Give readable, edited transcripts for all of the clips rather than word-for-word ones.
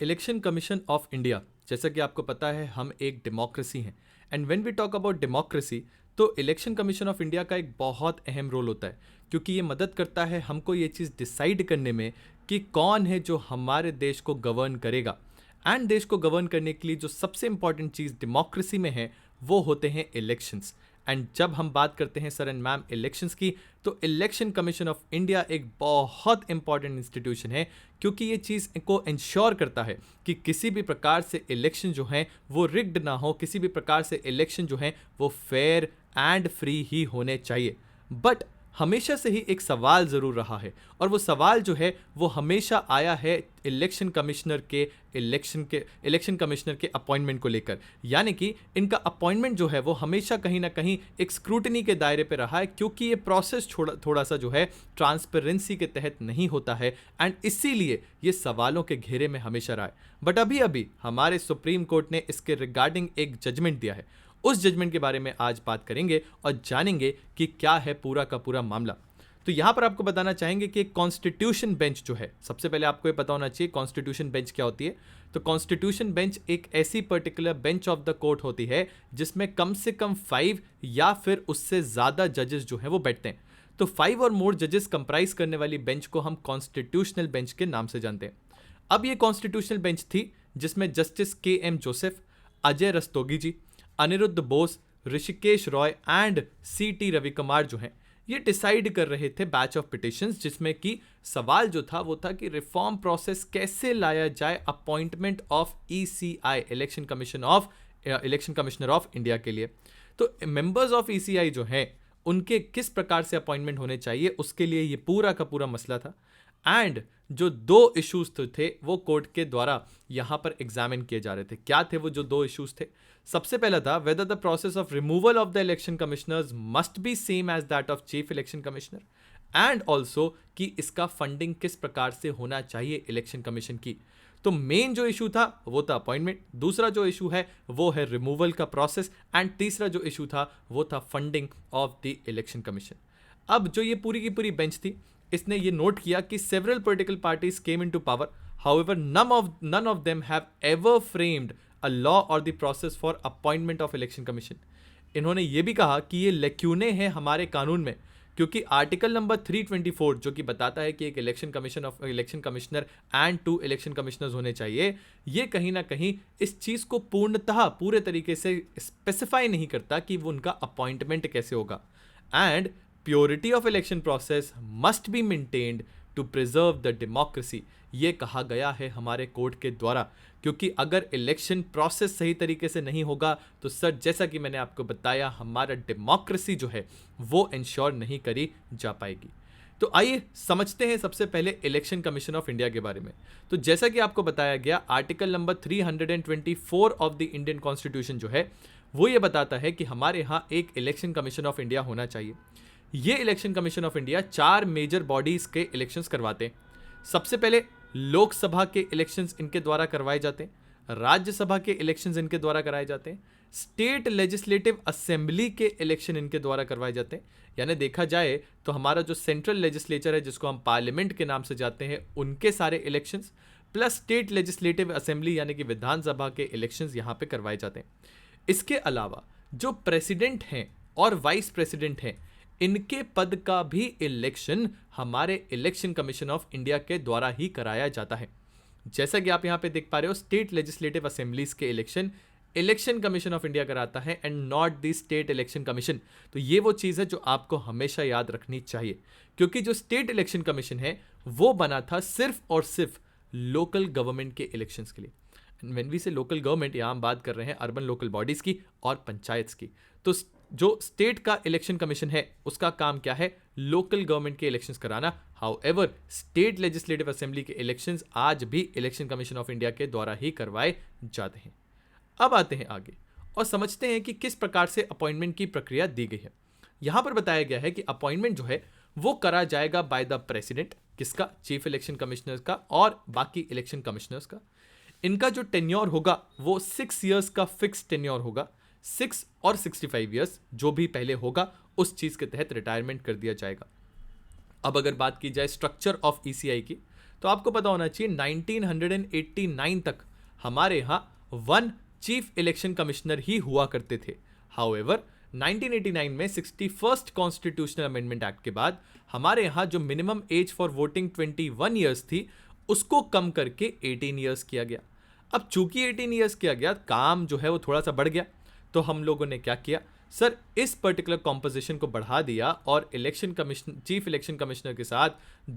Election commission of India, जैसा कि आपको पता है हम एक डेमोक्रेसी हैं। And when we talk about democracy, तो इलेक्शन कमीशन ऑफ इंडिया का एक बहुत अहम रोल होता है, क्योंकि ये मदद करता है हमको ये चीज़ डिसाइड करने में कि कौन है जो हमारे देश को गवर्न करेगा। एंड देश को गवर्न करने के लिए जो सबसे इंपॉर्टेंट चीज़ डेमोक्रेसी में है वो होते हैं इलेक्शंस। एंड जब हम बात करते हैं सर एंड मैम इलेक्शंस की, तो इलेक्शन कमीशन ऑफ इंडिया एक बहुत इंपॉर्टेंट इंस्टीट्यूशन है, क्योंकि ये चीज़ को इंश्योर करता है कि किसी भी प्रकार से इलेक्शन जो हैं वो रिग्ड ना हो, किसी भी प्रकार से इलेक्शन जो हैं वो फेयर एंड फ्री ही होने चाहिए। बट हमेशा से ही एक सवाल ज़रूर रहा है, और वो सवाल जो है वो हमेशा आया है इलेक्शन कमिश्नर के अपॉइंटमेंट को लेकर। यानी कि इनका अपॉइंटमेंट जो है वो हमेशा कहीं ना कहीं एक स्क्रूटनी के दायरे पे रहा है, क्योंकि ये प्रोसेस थोड़ा सा जो है ट्रांसपेरेंसी के तहत नहीं होता है, एंड इसीलिए ये सवालों के घेरे में हमेशा रहा है। बट अभी अभी हमारे सुप्रीम कोर्ट ने इसके रिगार्डिंग एक जजमेंट दिया है। उस जजमेंट के बारे में आज बात करेंगे और जानेंगे कि क्या है पूरा का पूरा मामला। तो यहां पर आपको बताना चाहेंगे कि कॉन्स्टिट्यूशन बेंच जो है, सबसे पहले आपको ये पता होना चाहिए कॉन्स्टिट्यूशन बेंच क्या होती है। तो कॉन्स्टिट्यूशन बेंच एक ऐसी particular bench of the court होती है जिसमें कम से कम 5 या फिर उससे ज्यादा जजेस जो है वो बैठते हैं। तो 5 और मोर जजेस कंप्राइज करने वाली बेंच को हम कॉन्स्टिट्यूशनल बेंच के नाम से जानते हैं। अब ये कॉन्स्टिट्यूशनल बेंच थी जिसमें justice KM Joseph, Ajay Rastogi ji, Aniruddha Bose, Hrishikesh Roy and CT Ravikumar जो हैं ये डिसाइड कर रहे थे बैच ऑफ पिटिशंस, जिसमें कि सवाल जो था वो था कि रिफॉर्म प्रोसेस कैसे लाया जाए appointment of ECI, election commissioner of India के लिए। तो मेंबर्स ऑफ ECI जो हैं उनके किस प्रकार से अपॉइंटमेंट होने चाहिए, उसके लिए ये पूरा का पूरा मसला था। एंड जो 2 इश्यूज थे वो कोर्ट के द्वारा यहां पर एग्जामिन किए जा रहे थे। क्या थे वो जो 2 इश्यूज थे? सबसे पहला था whether the process of removal of the election commissioners must be same as that of chief election commissioner, and also कि इसका फंडिंग किस प्रकार से होना चाहिए इलेक्शन कमीशन की। तो मेन जो इशू था वो था अपॉइंटमेंट, दूसरा जो इशू है वो है रिमूवल का प्रोसेस, एंड तीसरा जो इशू था वो था funding of the election commission. अब जो ये पूरी की पूरी बेंच थी, इसने ये नोट किया कि several political parties came into power, however none of them have ever framed a law or the process for appointment of election commission. इन्होंने ये भी कहा कि ये लेक्यूने हैं हमारे कानून में, क्योंकि आर्टिकल नंबर 324 जो कि बताता है कि एक election commissioner and 2 election commissioners होने चाहिए, ये कहीं ना कहीं इस चीज को पूर्णतः पूरे तरीके से स्पेसिफाई नहीं करता कि वो उनका अपॉइंटमेंट कैसे होगा। And purity of election process must be maintained to preserve the democracy, ये कहा गया है हमारे कोर्ट के द्वारा। क्योंकि अगर इलेक्शन प्रोसेस सही तरीके से नहीं होगा तो सर, जैसा कि मैंने आपको बताया, हमारा डेमोक्रेसी जो है वो इंश्योर नहीं करी जा पाएगी। तो आइए समझते हैं सबसे पहले इलेक्शन कमीशन ऑफ इंडिया के बारे में। तो जैसा कि आपको बताया गया, article number 324 of the Indian constitution जो है वो ये बताता है कि हमारे यहाँ एक इलेक्शन कमीशन ऑफ इंडिया होना चाहिए। ये election commission of India 4 major bodies के इलेक्शंस करवाते हैं। सबसे पहले लोकसभा के इलेक्शंस इनके द्वारा करवाए जाते हैं, राज्यसभा के इलेक्शंस इनके द्वारा कराए जाते हैं, स्टेट लेजिस्लेटिव असेंबली के इलेक्शन इनके द्वारा करवाए जाते हैं। यानी देखा जाए तो हमारा जो सेंट्रल लेजिस्लेचर है, जिसको हम पार्लियामेंट के नाम से जाते हैं, उनके सारे elections plus state legislative assembly यानी कि विधानसभा के इलेक्शंस यहाँ पे करवाए जाते हैं। इसके अलावा जो प्रेसिडेंट हैं और वाइस प्रेसिडेंट हैं, इनके पद का भी इलेक्शन हमारे इलेक्शन कमीशन ऑफ इंडिया के द्वारा ही कराया जाता है। जैसा कि आप यहां पे देख पा रहे हो, स्टेट लेजिस्लेटिव असेंबलीज के इलेक्शन कमीशन ऑफ इंडिया कराता है and not the state election commission. तो ये वो चीज है जो आपको हमेशा याद रखनी चाहिए, क्योंकि जो स्टेट इलेक्शन कमीशन है वो बना था सिर्फ और सिर्फ लोकल गवर्नमेंट के इलेक्शंस के लिए। व्हेन वी से लोकल गवर्नमेंट, यहां हम बात कर रहे हैं अर्बन लोकल बॉडीज की और पंचायत की। तो जो स्टेट का इलेक्शन कमीशन है उसका काम क्या है? लोकल गवर्नमेंट के इलेक्शंस कराना। हाउएवर स्टेट लेजिस्लेटिव असेंबली के इलेक्शंस आज भी इलेक्शन कमीशन ऑफ इंडिया के द्वारा ही करवाए जाते हैं। अब आते हैं आगे और समझते हैं कि किस प्रकार से अपॉइंटमेंट की प्रक्रिया दी गई है। यहां पर बताया गया है कि अपॉइंटमेंट जो है वो करा जाएगा बाय द प्रेसिडेंट, किसका? चीफ इलेक्शन कमिश्नर का और बाकी इलेक्शन कमिश्नर्स का। इनका जो टेन्योर होगा वो 6 इयर्स का फिक्स टेन्योर होगा। 6 और 65 इयर्स जो भी पहले होगा उस चीज के तहत रिटायरमेंट कर दिया जाएगा। अब अगर बात की जाए स्ट्रक्चर ऑफ ECI की, तो आपको पता होना चाहिए 1989 तक हमारे यहाँ 1 चीफ इलेक्शन कमिश्नर ही हुआ करते थे। हाउएवर 1989 में 61st कॉन्स्टिट्यूशनल अमेंडमेंट एक्ट के बाद हमारे यहाँ जो minimum age for voting 21 years थी उसको कम करके 18 ईयर्स किया गया। अब चूंकि 18 ईयर्स किया गया, काम जो है वो थोड़ा सा बढ़ गया, तो हम लोगों ने क्या किया सर, इस पर्टिकुलर कॉम्पोजिशन को बढ़ा दिया और election commissioner, chief election commissioner के साथ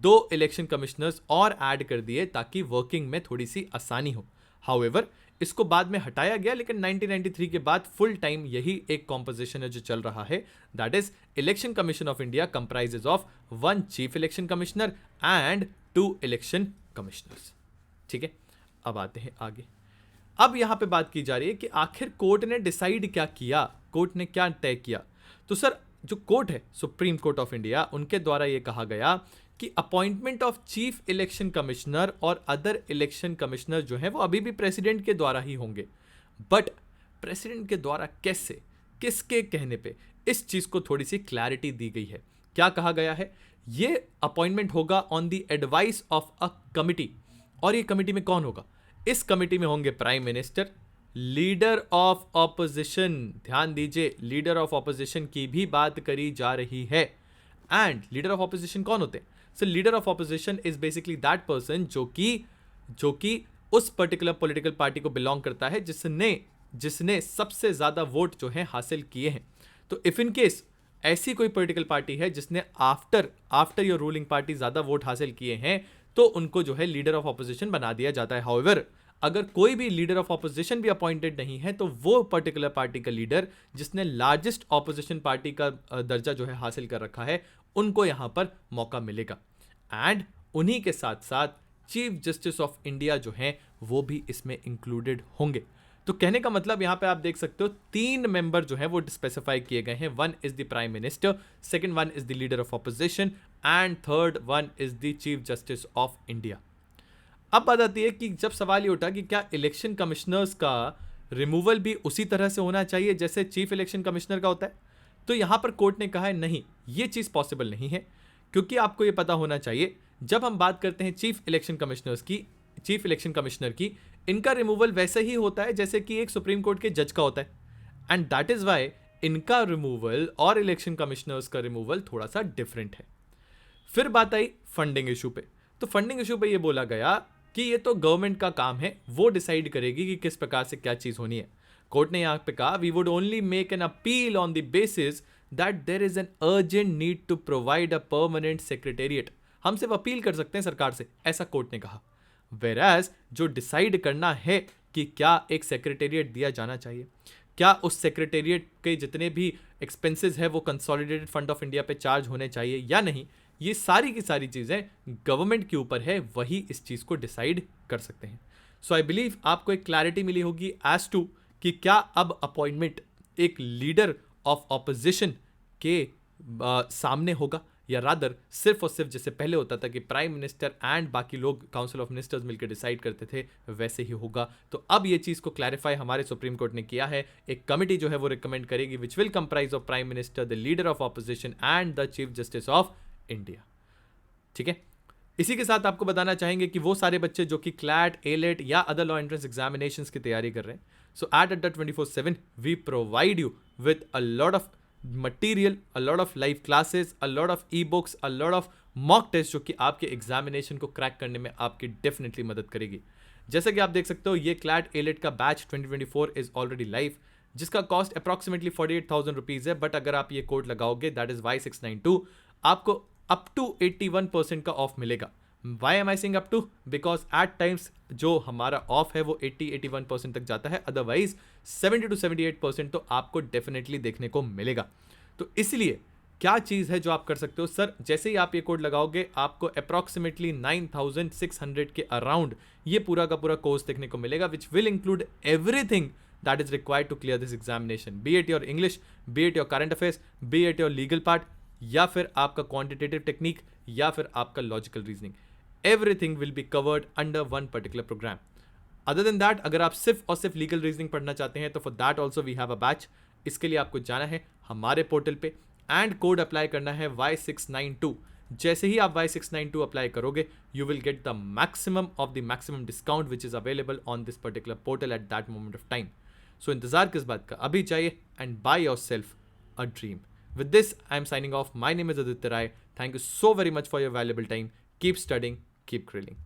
2 इलेक्शन कमिश्नर्स और ऐड कर दिए ताकि वर्किंग में थोड़ी सी आसानी हो। हाउएवर इसको बाद में हटाया गया, लेकिन 1993 के बाद फुल टाइम यही एक कॉम्पोजिशन है जो चल रहा है। That is election commission of India comprises of 1 chief election commissioner and 2 election commissioners. ठीक है, अब आते हैं आगे। अब यहां पे बात की जा रही है कि आखिर कोर्ट ने डिसाइड क्या किया, कोर्ट ने क्या तय किया। तो सर जो कोर्ट है, सुप्रीम कोर्ट ऑफ इंडिया, उनके द्वारा यह कहा गया कि appointment of chief election commissioner और अदर इलेक्शन कमिश्नर जो है वो अभी भी प्रेसिडेंट के द्वारा ही होंगे, बट प्रेसिडेंट के द्वारा कैसे, किसके कहने पे, इस चीज को थोड़ी सी क्लैरिटी दी गई है। क्या कहा गया है, ये अपॉइंटमेंट होगा on the advice of a committee. और ये कमिटी में कौन होगा, इस कमिटी में होंगे prime minister, leader of opposition, ध्यान दीजिए लीडर ऑफ ऑपोजिशन की भी बात करी जा रही है। एंड लीडर ऑफ ऑपोजिशन कौन होते हैं, so leader of opposition is basically that person जो कि उस पर्टिकुलर पॉलिटिकल पार्टी को बिलोंग करता है जिसने सबसे ज्यादा वोट जो है हासिल किए हैं। तो इफ इन केस ऐसी कोई पॉलिटिकल पार्टी है जिसने आफ्टर योर रूलिंग पार्टी ज्यादा वोट हासिल किए हैं, तो उनको जो है लीडर ऑफ ऑपोजिशन बना दिया जाता है। हाउएवर अगर कोई भी लीडर ऑफ ऑपोजिशन भी अपॉइंटेड नहीं है, तो वो पर्टिकुलर पार्टी का लीडर जिसने लार्जेस्ट ऑपोजिशन पार्टी का दर्जा जो है हासिल कर रखा है, उनको यहां पर मौका मिलेगा। एंड उन्हीं के साथ साथ चीफ जस्टिस ऑफ इंडिया जो हैं वो भी इसमें इंक्लूडेड होंगे। तो कहने का मतलब यहां पे आप देख सकते हो 3 मेंबर जो है वो स्पेसिफाई किए गए हैं। 1 is the prime minister, second 1 is the leader of opposition and third 1 is the chief justice of India. अब बात आती है कि जब सवाल ये उठा कि क्या इलेक्शन कमिश्नर्स का रिमूवल भी उसी तरह से होना चाहिए जैसे चीफ इलेक्शन कमिश्नर का होता है, तो यहां पर कोर्ट ने कहा है नहीं, ये चीज पॉसिबल नहीं है। क्योंकि आपको ये पता होना चाहिए, जब हम बात करते हैं चीफ इलेक्शन कमिश्नर की, इनका रिमूवल वैसे ही होता है जैसे कि एक सुप्रीम कोर्ट के जज का होता है। एंड दैट इज वाई इनका रिमूवल और इलेक्शन कमिश्नर्स का रिमूवल थोड़ा सा डिफरेंट है। फिर बात आई फंडिंग इशू पे। तो फंडिंग इशू पे ये बोला गया कि ये तो गवर्नमेंट का काम है, वो डिसाइड करेगी कि किस प्रकार से क्या चीज होनी है। कोर्ट ने यहां पे कहा we would only make an appeal on the basis that there is an urgent need to provide a permanent secretariat. हम सिर्फ अपील कर सकते हैं सरकार से, ऐसा कोर्ट ने कहा। वेराज जो डिसाइड करना है कि क्या एक सेक्रेटेरिएट दिया जाना चाहिए, क्या उस सेक्रेटेरिएट के जितने भी एक्सपेंसेस है वो कंसोलिडेटेड फंड ऑफ इंडिया पे चार्ज होने चाहिए या नहीं, ये सारी की सारी चीजें गवर्नमेंट के ऊपर है, वही इस चीज को डिसाइड कर सकते हैं। सो आई बिलीव आपको एक क्लैरिटी मिली होगी एज टू कि क्या अब अपॉइंटमेंट एक लीडर ऑफ ऑपोजिशन के सामने होगा, या रादर सिर्फ और सिर्फ जैसे पहले होता था कि प्राइम मिनिस्टर एंड बाकी लोग काउंसिल ऑफ मिनिस्टर्स मिलकर डिसाइड करते थे, वैसे ही होगा। तो अब ये चीज को क्लैरिफाई हमारे सुप्रीम कोर्ट ने किया है। एक कमिटी जो है वो रिकमेंड करेगी which will comprise of prime minister, the leader of opposition and the chief justice of India. ठीक है, इसी के साथ आपको बताना चाहेंगे कि वो सारे बच्चे जो कि क्लैट, एलेट या अदर लॉ एंट्रेंस एग्जामिनेशंस की तैयारी कर रहे हैं, so at Adda 24/7 we provide you with a lot of material, a lot of live classes, a lot of e books, a lot of mock test जो कि आपके examination को क्रैक करने में आपकी डेफिनेटली मदद करेगी। जैसे कि आप देख सकते हो, ये क्लैट एलेट का बैच 2024 इज ऑलरेडी लाइव, जिसका कॉस्ट अप्रॉक्सीमेटली 48,000 रुपीज है। बट अगर आप ये कोड लगाओगे दैट इज Y692, आपको अप टू 81% का ऑफ मिलेगा। Why am I saying up to? Because at times जो हमारा ऑफ है वो 80-81% तक जाता है, अदरवाइज 70 to 78% तो आपको डेफिनेटली देखने को मिलेगा। तो इसलिए क्या चीज़ है जो आप कर सकते हो सर, जैसे ही आप ये कोड लगाओगे आपको अप्रॉक्सीमेटली 9,600 के अराउंड ये पूरा का पूरा कोर्स देखने को मिलेगा, which will include everything that is required to clear this examination, be it your English, be it your current affairs, be it your legal part, या फिर आपका क्वांटिटेटिव टेक्निक, या फिर आपका logical reasoning. Everything will be covered under one particular program. Other than that, अगर आप सिर्फ और सिर्फ लीगल रीजनिंग पढ़ना चाहते हैं तो for that also we have a batch. इसके लिए आपको जाना है हमारे पोर्टल पे एंड कोड अप्लाई करना है Y692, जैसे ही आप Y692 अप्लाई करोगे, you will get the maximum of the maximum discount which is available on this particular portal at that moment of time. So इंतजार किस बात का, अभी चाहिए and buy yourself a dream. With this, I am signing off. My name is Aditya Rai. Thank you so very much for your valuable time. Keep studying, keep grilling.